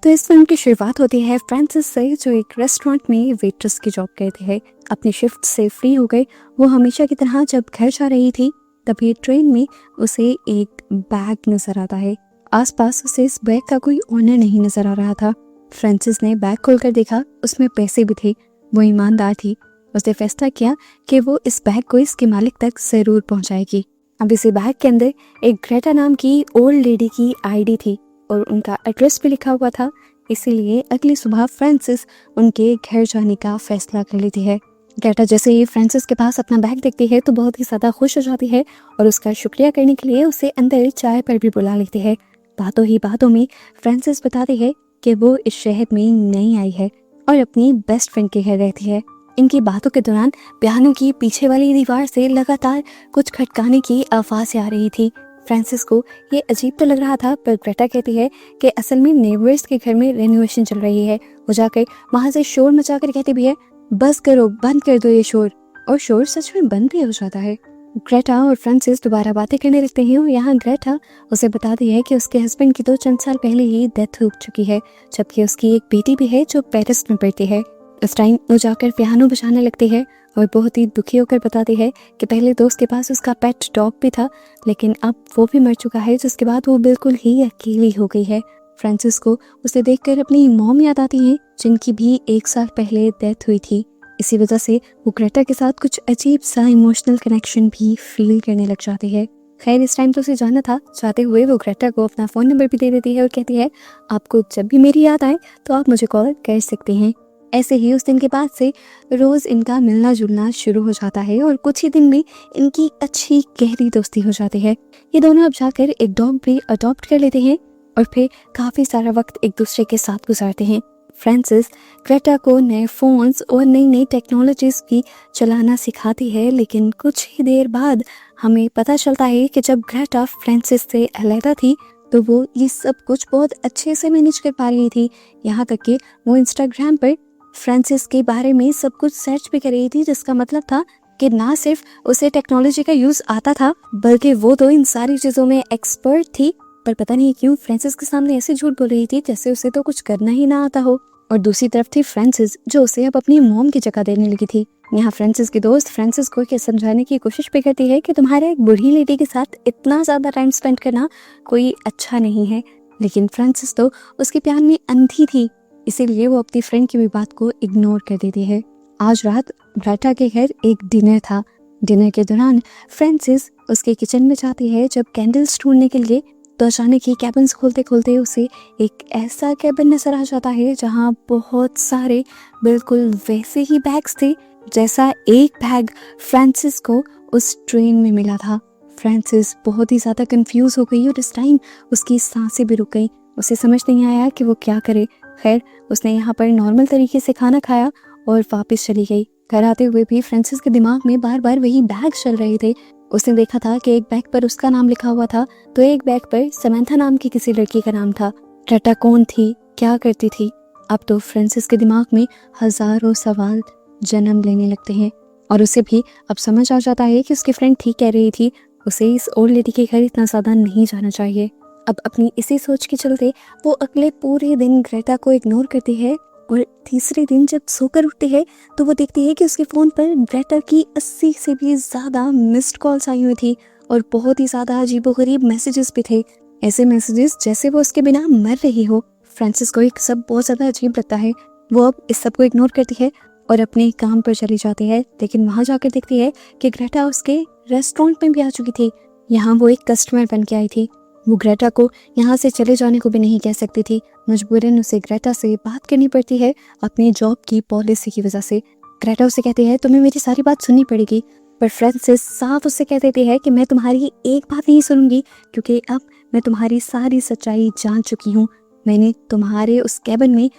तो इस फिल्म की शुरुआत होती है फ्रांसिस से, जो एक रेस्टोरेंट में वेट्रेस की जॉब करती है। अपनी शिफ्ट से फ्री हो गई वो हमेशा की तरह जब घर जा रही थी, तभी ट्रेन में उसे एक बैग नजर आता है। आसपास उसे इस बैग का कोई ओनर नहीं नजर आ रहा था। फ्रांसिस ने बैग खोलकर देखा, उसमें पैसे भी थे। वो ईमानदार थी। उसने फैसला किया कि वो इस बैग को इसके मालिक तक जरूर पहुंचाएगी। अब इसी बैग के अंदर एक ग्रेटा नाम की ओल्ड लेडी की आईडी थी और उनका एड्रेस भी लिखा हुआ था। इसीलिए अगली सुबह फ्रांसिस उनके घर जाने का फैसला कर लेती है। ग्रेटा जैसे ही फ्रांसिस के पास अपना बैग देखती है तो बहुत ही ज़्यादा खुश हो जाती है और उसका शुक्रिया करने के लिए उसे अंदर चाय पर भी बुला लेती है। बातों ही बातों में फ्रांसिस बताती है कि वो इस शहर में नई आई है और अपनी बेस्ट फ्रेंड के घर रहती है। इनकी बातों के दौरान पियानो की पीछे वाली दीवार से लगातार कुछ खटकाने की आवाज़ आ रही थी। फ्रांसिस को ये अजीब तो लग रहा था, पर ग्रेटा कहती है कि असल में नेबर्स के घर में रेनोवेशन चल रही है। वो जाकर वहां से शोर मचाकर कहती भी है, बस करो, बंद कर दो ये शोर। और शोर सच में बंद भी हो जाता है। ग्रेटा और फ्रांसिस दोबारा बातें करने लगते हैं और यहाँ ग्रेटा उसे बताती है कि उसके हस्बैंड की तो चंद साल पहले ही डेथ हो चुकी है, जबकि उसकी एक बेटी भी है जो पेरिस में पढ़ती है। उस टाइम वो जाकर पियानो बजाने लगती है और बहुत ही दुखी होकर बताती है कि पहले तो उसके पास उसका पेट डॉग भी था, लेकिन अब वो भी मर चुका है, जिसके बाद वो बिल्कुल ही अकेली हो गई है। फ्रांसिस को उसे देखकर अपनी मॉम याद आती है, जिनकी भी 1 साल पहले डेथ हुई थी। इसी वजह से वो ग्रेटा के साथ कुछ अजीब सा इमोशनल कनेक्शन भी फील करने लग जाती है। खैर, इस टाइम तो उसे जाना था। चाहते हुए वो ग्रेटा को अपना फ़ोन नंबर भी दे देती है और कहती है, आपको जब भी मेरी याद आए तो आप मुझे कॉल कर सकते हैं। ऐसे ही उस दिन के बाद से रोज़ इनका मिलना जुलना शुरू हो जाता है और कुछ ही दिन में इनकी अच्छी गहरी दोस्ती हो जाती है। ये दोनों अब जाकर एक डॉग भी अडॉप्ट कर लेते हैं और फिर काफ़ी सारा वक्त एक दूसरे के साथ गुजारते हैं। फ्रांसिस ग्रेटा को नए फ़ोन्स और नई नई टेक्नोलॉजीज़ भी चलाना सिखाती है, लेकिन कुछ ही देर बाद हमें पता चलता है कि जब ग्रेटा फ्रांसिस से अलहदा थी तो वो ये सब कुछ बहुत अच्छे से मैनेज कर पा रही थी। यहाँ तक कि वो इंस्टाग्राम पर फ्रांसिस के बारे में सब कुछ सर्च भी कर रही थी, जिसका मतलब था कि ना सिर्फ उसे टेक्नोलॉजी का यूज़ आता था, बल्कि वो तो इन सारी चीज़ों में एक्सपर्ट थी। पर पता नहीं क्यों फ्रांसिस के सामने ऐसे झूठ बोल रही थी जैसे उसे तो कुछ करना ही ना आता हो। और दूसरी तरफ थी फ्रांसिस, जो उसे अब अपनी मॉम की जगह देने लगी थी। यहाँ फ्रांसिस की दोस्त फ्रांसिस को ये समझाने की कोशिश भी करती है कि तुम्हारे एक बूढ़ी लेडी के साथ इतना ज़्यादा टाइम स्पेंड करना कोई अच्छा नहीं है, लेकिन फ्रांसिस तो उसके प्यार में अंधी थी, इसीलिए वो अपनी फ्रेंड की भी बात को इग्नोर कर देती है। आज रात ग्रेटा के घर एक डिनर था। डिनर के दौरान फ्रांसिस उसके किचन में जाती है जब कैंडल्स ढूंढने के लिए, तो अचानक ही कैबिन्स खोलते खोलते उसे एक ऐसा कैबिन नजर आ जाता है जहाँ बहुत सारे बिल्कुल वैसे ही बैग्स थे जैसा एक बैग फ्रांसिस को उस ट्रेन में मिला था। फ्रांसिस बहुत ही ज़्यादा कंफ्यूज हो गई और इस टाइम उसकी सांसें भी रुक गई। उसे समझ नहीं आया कि वो क्या करे। खैर, उसने यहाँ पर नॉर्मल तरीके से खाना खाया और वापस चली गई। घर आते हुए भी फ्रांसिस के दिमाग में बार बार वही बैग चल रहे थे। उसने देखा था कि एक बैग पर उसका नाम लिखा हुआ था, तो एक बैग पर समंथा नाम की किसी लड़की का नाम था। ग्रेटा कौन थी, क्या करती थी? अब तो फ्रांसिस के दिमाग में हजारों सवाल जन्म लेने लगते हैं और उसे भी अब समझ आ जाता है कि उसकी फ्रेंड ठीक कह रही थी, उसे इस ओल्ड लेडी के घर इतना ज़्यादा नहीं जाना चाहिए। अब अपनी इसी सोच के चलते वो अगले पूरे दिन ग्रेटा को इग्नोर करती है और तीसरे दिन जब सोकर उठती है तो वो देखती है कि उसके फ़ोन पर ग्रेटा की 80 से भी ज़्यादा मिस्ड कॉल्स आई हुई थी और बहुत ही ज़्यादा अजीबोगरीब मैसेजेस भी थे। ऐसे मैसेजेस जैसे वो उसके बिना मर रही हो। फ्रांसिस को एक सब बहुत ज़्यादा अजीब लगता है। वो अब इस सब को इग्नोर करती है और अपने काम पर चली जाती है, लेकिन वहाँ जाकर देखती है कि ग्रेटा उसके रेस्टोरेंट में भी आ चुकी थी। यहाँ वो एक कस्टमर बन के आई थी। वो ग्रेटा को यहाँ से चले जाने को भी नहीं कह सकती थी। मजबूरन उसे ग्रेटा से बात करनी पड़ती है अपनी जॉब की पॉलिसी की वजह से। ग्रेटा उसे कहती है, तुम्हें मेरी सारी बात सुननी पड़ेगी, पर फ्रांसिस साफ उससे कह देती है कि मैं तुम्हारी एक बात नहीं सुनूंगी, क्योंकि अब मैं तुम्हारी सारी सच्चाई जान चुकी हूँ। मैंने तुम्हारे उस कैबिन में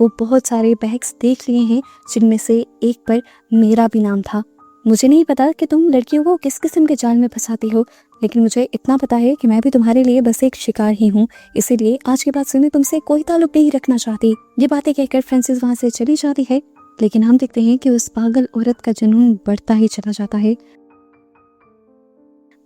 वो बहुत सारे बैग्स देख लिए हैं जिनमें से एक पर मेरा भी नाम था। मुझे नहीं पता कि तुम लड़कियों को किस किस्म के जाल में फंसाती हो, लेकिन मुझे इतना पता है कि मैं भी तुम्हारे लिए बस एक शिकार ही हूँ, इसीलिए आज के बाद से मैं तुमसे कोई ताल्लुक नहीं रखना चाहती। ये बातें कहकर फ्रांसिस वहाँ से चली जाती है, लेकिन हम देखते हैं कि उस पागल औरत का जुनून बढ़ता ही चला जाता है।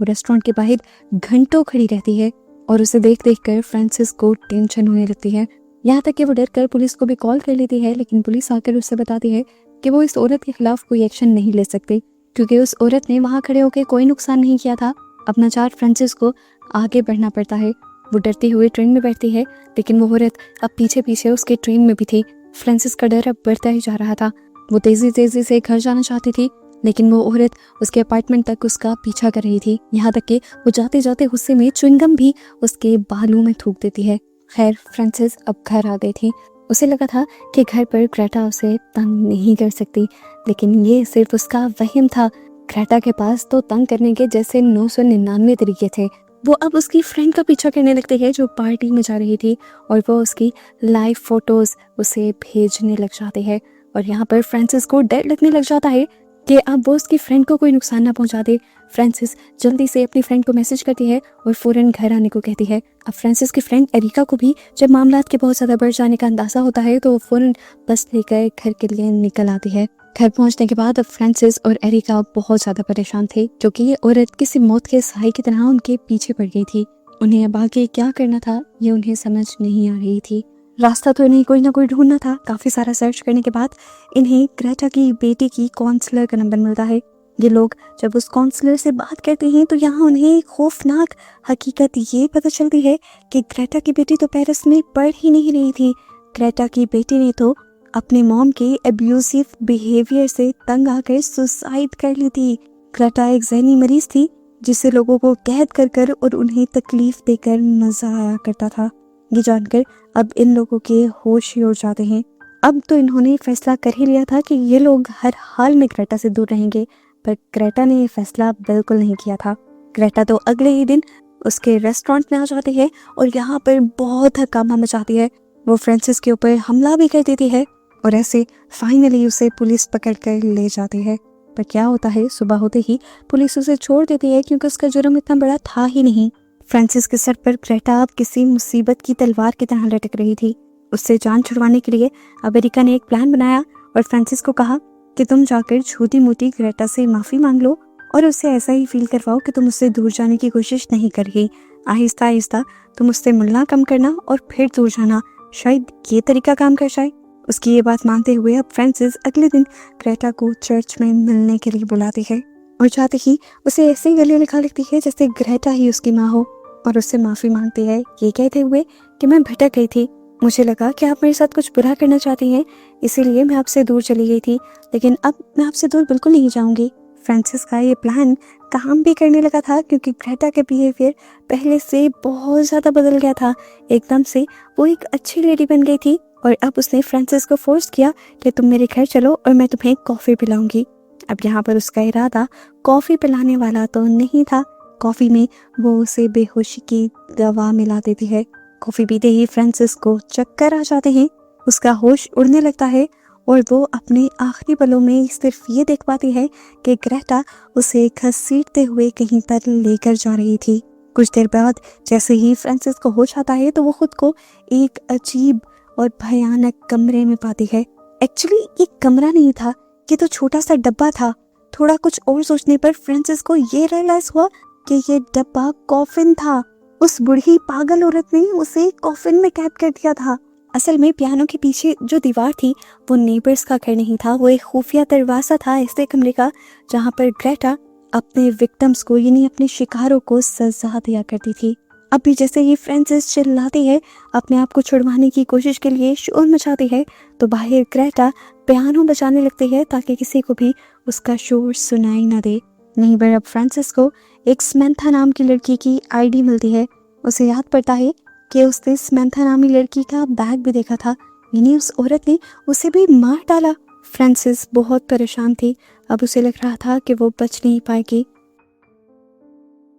वो रेस्टोरेंट के बाहर घंटों खड़ी रहती है और उसे देख देख कर फ्रांसिस को टेंशन होने लगती है। यहाँ तक कि वो डर कर पुलिस को भी कॉल कर लेती है, लेकिन पुलिस आकर उससे बताती है कि वो इस औरत के खिलाफ कोई एक्शन नहीं ले सकते क्योंकि उस औरत ने वहाँ खड़े होकर कोई नुकसान नहीं किया था। अपना चार्ज फ्रांसिस को आगे बढ़ना पड़ता है। वो डरती हुई ट्रेन में बैठती है, लेकिन वो औरत अब पीछे पीछे उसके ट्रेन में भी थी। फ्रांसिस का डर अब बढ़ता ही जा रहा था। वो तेजी तेजी से घर जाना चाहती थी, लेकिन वो औरत उसके अपार्टमेंट तक उसका पीछा कर रही थी। यहाँ तक कि वो जाते जाते गुस्से में च्युइंगम भी उसके बालों में थूक देती है। खैर, फ्रांसिस अब घर आ गई थी। उसे लगा था कि घर पर ग्रेटा उसे तंग नहीं कर सकती, लेकिन ये सिर्फ उसका वहम था। ग्रेटा के पास तो तंग करने के जैसे 999 तरीके थे। वो अब उसकी फ्रेंड का पीछा करने लगती है जो पार्टी में जा रही थी, और वो उसकी लाइव फोटोज उसे भेजने लग जाती है। और यहाँ पर फ्रांसिस को डर लगने लग जाता है कि अब वो उसकी फ्रेंड को कोई नुकसान ना पहुंचा दे। फ्रांसिस जल्दी से अपनी फ्रेंड को मैसेज करती है और फौरन घर आने को कहती है। अब फ्रांसिस की फ्रेंड एरिका को भी जब मामलात के बहुत ज़्यादा बढ़ जाने का अंदाज़ा होता है तो वो फौरन बस लेकर घर के लिए निकल आती है। घर पहुंचने के बाद अब फ्रांसिस और एरिका बहुत ज़्यादा परेशान थे, क्योंकि ये औरत किसी मौत के सहाय की तरह उनके पीछे पड़ गई थी। उन्हें अब आगे क्या करना था ये उन्हें समझ नहीं आ रही थी। रास्ता तो इन्हें कोई ना कोई ढूंढना था। काफ़ी सारा सर्च करने के बाद इन्हें ग्रेटा की बेटी की काउंसलर का नंबर मिलता है। ये लोग जब उस काउंसलर से बात करते हैं तो यहाँ उन्हें खौफनाक हकीकत ये पता चलती है कि ग्रेटा की बेटी तो पेरिस में पढ़ ही नहीं रही थी। ग्रेटा की बेटी ने तो अपने मॉम के अब्यूसिव बिहेवियर से तंग आकर सुसाइड कर ली थी। ग्रेटा एक ज़हनी मरीज थी जिसे लोगों को कैद कर कर और उन्हें तकलीफ देकर मजा आया करता था। ये जानकर अब इन लोगों के होश ही उड़ जाते हैं। अब तो इन्होंने फैसला कर ही लिया था कि ये लोग हर हाल में ग्रेटा से दूर रहेंगे, पर ग्रेटा ने ये फैसला बिल्कुल नहीं किया था। ग्रेटा तो अगले ही दिन उसके रेस्टोरेंट में आ जाती है और यहाँ पर बहुत हंगामा मचाती है। वो फ्रांसिस के ऊपर हमला भी कर देती है और ऐसे फाइनली उसे पुलिस पकड़ कर ले जाती है। पर क्या होता है, सुबह होते ही पुलिस उसे छोड़ देती है क्योंकि उसका जुर्म इतना बड़ा था ही नहीं। फ्रांसिस के सर पर ग्रेटा अब किसी मुसीबत की तलवार की तरह लटक रही थी। उससे जान छुड़वाने के लिए अब एरिका ने एक प्लान बनाया और फ्रांसिस को कहा कि तुम जाकर छोटी मोटी ग्रेटा से माफ़ी मांग लो और उससे ऐसा ही फील करवाओ कि तुम उससे दूर जाने की कोशिश नहीं कर रही। आहिस्ता आहिस्ता तुम उससे मिलना कम करना और फिर दूर जाना, शायद ये तरीका काम कर जाए। उसकी ये बात मानते हुए अब फ्रांसिस अगले दिन ग्रेटा को चर्च में मिलने के लिए बुलाती है और जाते ही उसे ऐसे ही गले लगा लेती है जैसे ग्रेटा ही उसकी माँ हो, और उससे माफ़ी मांगती है ये कहते हुए कि मैं भटक गई थी, मुझे लगा कि आप मेरे साथ कुछ बुरा करना चाहती हैं, इसीलिए मैं आपसे दूर चली गई थी, लेकिन अब मैं आपसे दूर बिल्कुल नहीं जाऊंगी। फ्रांसिस का ये प्लान काम भी करने लगा था क्योंकि ग्रेटा के बिहेवियर पहले से बहुत ज़्यादा बदल गया था। एकदम से वो एक अच्छी लेडी बन गई थी और अब उसने फ्रांसिस को फोर्स किया कि तुम मेरे घर चलो और मैं तुम्हें कॉफ़ी पिलाऊंगी। अब यहाँ पर उसका इरादा कॉफ़ी पिलाने वाला तो नहीं था। कॉफ़ी में वो उसे बेहोशी की दवा मिला देती है। कॉफ़ी पीते ही फ्रांसिस को चक्कर आ जाते हैं, उसका होश उड़ने लगता है और वो अपने आखिरी पलों में सिर्फ ये देख पाती है कि ग्रेटा उसे घसीटते हुए कहीं पर लेकर जा रही थी। कुछ देर बाद जैसे ही फ्रांसिस को होश आता है तो वो खुद को एक अजीब और भयानक कमरे में पाती है। एक्चुअली ये कमरा नहीं था, ये तो छोटा सा डब्बा था। थोड़ा कुछ और सोचने पर फ्रांसिस को ये रियलाइज हुआ कि ये डब्बा कॉफिन था। उस बूढ़ी पागल औरत ने उसे कॉफिन में कैद कर दिया था। असल में पियानो के पीछे जो दीवार थी वो नेबर्स का घर नहीं था, वो एक खुफिया दरवाजा था ऐसे कमरे का जहाँ पर ग्रेटा अपने विक्टिम्स को यानी अपने शिकारों को सजा दिया करती थी। अभी जैसे ही फ्रांसिस चिल्लाती है, अपने आप को छुड़वाने की कोशिश के लिए शोर मचाती है, तो बाहर ग्रेटा पियानो बजाने लगती है ताकि किसी को भी उसका शोर सुनाई ना दे। नहीं पर अब फ्रांसिस को एक समंथा नाम की लड़की की आईडी मिलती है। उसे याद पड़ता है कि उसने समंथा नामी लड़की का बैग भी देखा था, यानी उस औरत ने उसे भी मार डाला। फ्रांसिस बहुत परेशान थी। अब उसे लग रहा था कि वो बच नहीं पाएगी।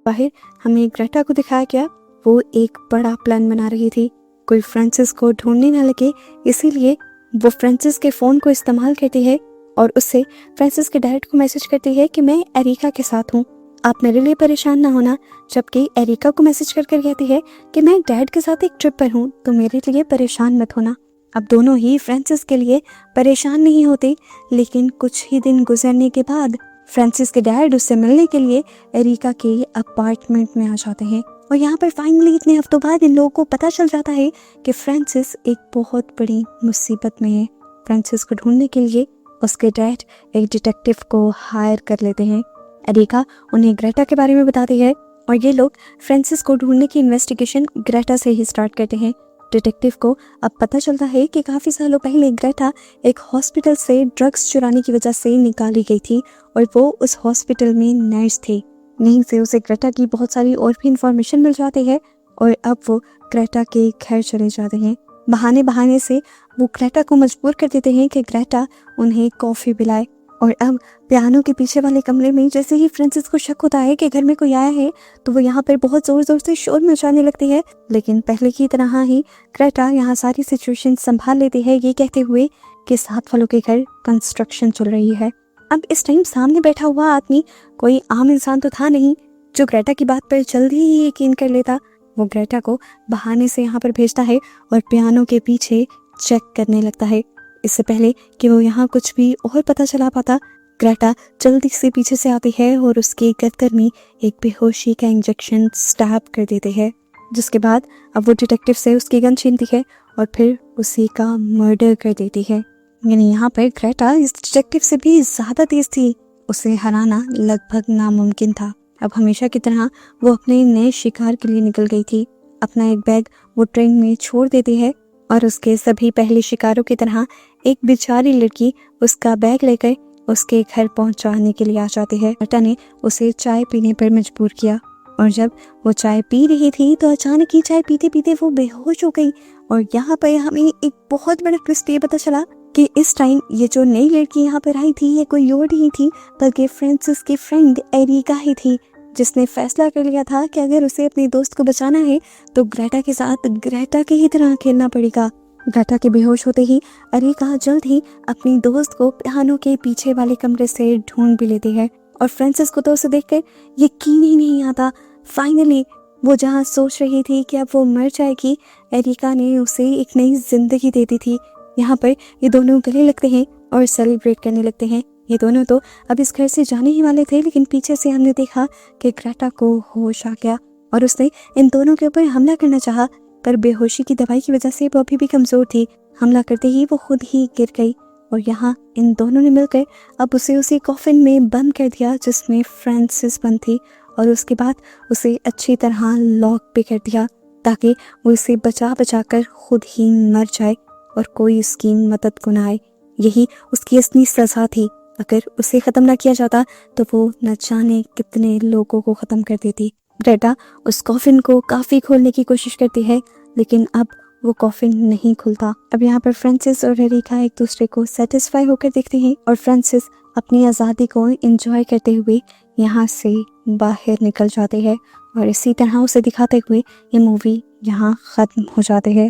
बाहर हमें ग्रेटा को दिखाया गया, वो एक बड़ा प्लान बना रही थी। कोई फ्रांसिस को ढूंढने ना लगे, इसीलिए वो फ्रांसिस के फ़ोन को इस्तेमाल करती है और उससे फ्रांसिस के डैड को मैसेज करती है कि मैं एरिका के साथ हूँ, आप मेरे लिए परेशान ना होना। जबकि एरिका को मैसेज कर कहती है कि मैं डैड के साथ एक ट्रिप पर हूँ, तो मेरे लिए परेशान मत होना। अब दोनों ही फ्रांसिस के लिए परेशान नहीं होते, लेकिन कुछ ही दिन गुजरने के बाद फ्रांसिस के डैड उससे मिलने के लिए एरिका के अपार्टमेंट में आ जाते हैं और यहाँ पर फाइनली इतने हफ्तों बाद इन लोगों को पता चल जाता है कि फ्रांसिस एक बहुत बड़ी मुसीबत में है। फ्रांसिस को ढूंढने के लिए उसके डैड एक डिटेक्टिव को हायर कर लेते हैं। एरिका उन्हें ग्रेटा के बारे में बताती है और ये लोग फ्रांसिस को ढूंढने की इन्वेस्टिगेशन ग्रेटा से ही स्टार्ट करते हैं। डिटेक्टिव को अब पता चलता है कि काफ़ी सालों पहले ग्रेटा एक हॉस्पिटल से ड्रग्स चुराने की वजह से निकाली गई थी और वो उस हॉस्पिटल में नर्स थी। यहीं से उसे ग्रेटा की बहुत सारी और भी इंफॉर्मेशन मिल जाती है और अब वो ग्रेटा के घर चले जाते हैं। बहाने बहाने से वो ग्रेटा को मजबूर कर देते हैं कि ग्रेटा उन्हें कॉफ़ी पिलाए। और अब पियानो के पीछे वाले कमरे में जैसे ही फ्रांसिस को शक होता है कि घर में कोई आया है तो वो यहाँ पर बहुत ज़ोर ज़ोर से शोर मचाने लगती है। लेकिन पहले की तरह ही ग्रेटा यहाँ सारी सिचुएशन संभाल लेती है, ये कहते हुए कि साथ वालों के घर कंस्ट्रक्शन चल रही है। अब इस टाइम सामने बैठा हुआ आदमी कोई आम इंसान तो था नहीं जो ग्रेटा की बात पर जल्दी ही यकीन कर लेता। वो ग्रेटा को बहाने से यहाँ पर भेजता है और पियानो के पीछे चेक करने लगता है। इससे पहले कि वो यहाँ कुछ भी और पता चला पाता, ग्रेटा जल्दी से पीछे से आती है और उसके गर्दन में एक बेहोशी का इंजेक्शन स्टैब कर देते हैं। जिसके बाद अब वो डिटेक्टिव से उसकी गन छीनती है और फिर उसी का मर्डर कर देती है। यानी यहाँ पर ग्रेटा इस डिटेक्टिव से भी ज़्यादा तेज थी। उसे हराना लगभग नामुमकिन था। अब हमेशा की तरह वो अपने नए शिकार के लिए निकल गई थी। अपना एक बैग वो ट्रेन में छोड़ देती है और उसके सभी पहले शिकारों की तरह एक बेचारी लड़की उसका बैग लेकर उसके घर पहुंचाने के लिए आ जाती है। ग्रेटा ने उसे चाय पीने पर मजबूर किया और जब वो चाय पी रही थी तो अचानक ही चाय पीते पीते वो बेहोश हो गई। और यहाँ पर हमें एक बहुत बड़ा ट्विस्ट ये पता चला कि इस टाइम ये जो नई लड़की यहाँ पर आई थी ये कोई और नहीं थी बल्कि फ्रांसिस की फ्रेंड एरिका ही थी, जिसने फैसला कर लिया था कि अगर उसे अपने दोस्त को बचाना है तो ग्रेटा के साथ ग्रेटा की ही तरह खेलना पड़ेगा। ग्रेटा के बेहोश होते ही एरिका जल्द ही अपनी दोस्त को पियानो के पीछे वाले कमरे से ढूंढ भी लेती है और फ्रांसिस को तो उसे देखकर यकीन ही नहीं आता। फाइनली वो जहाँ सोच रही थी कि अब वो मर जाएगी, एरिका ने उसे एक नई जिंदगी दे दी थी। यहाँ पर ये दोनों गले लगते हैं और सेलिब्रेट करने लगते हैं। ये दोनों तो अब इस घर से जाने ही वाले थे, लेकिन पीछे से हमने देखा कि ग्रेटा को होश आ गया और उसने इन दोनों के ऊपर हमला करना चाहा, पर बेहोशी की दवाई की वजह से वो अभी भी कमज़ोर थी। हमला करते ही वो खुद ही गिर गई और यहाँ इन दोनों ने मिलकर अब उसे उसी कॉफिन में बंद कर दिया जिसमें फ्रांसिस बंद थी और उसके बाद उसे अच्छी तरह लॉक भी कर दिया ताकि वो इसे बचा बचा कर खुद ही मर जाए और कोई उसकी मदद को ना आए। यही उसकी असली सज़ा थी। अगर उसे ख़त्म ना किया जाता तो वो न जाने कितने लोगों को ख़त्म कर देती। ग्रेटा उस कॉफिन को काफ़ी खोलने की कोशिश करती है लेकिन अब वो कॉफिन नहीं खुलता। अब यहाँ पर फ्रांसिस और एरिका एक दूसरे को सेटिस्फाई होकर देखते हैं और फ्रांसिस अपनी आज़ादी को एंजॉय करते हुए यहाँ से बाहर निकल जाते हैं और इसी तरह उसे दिखाते हुए ये मूवी यहाँ ख़त्म हो जाती है।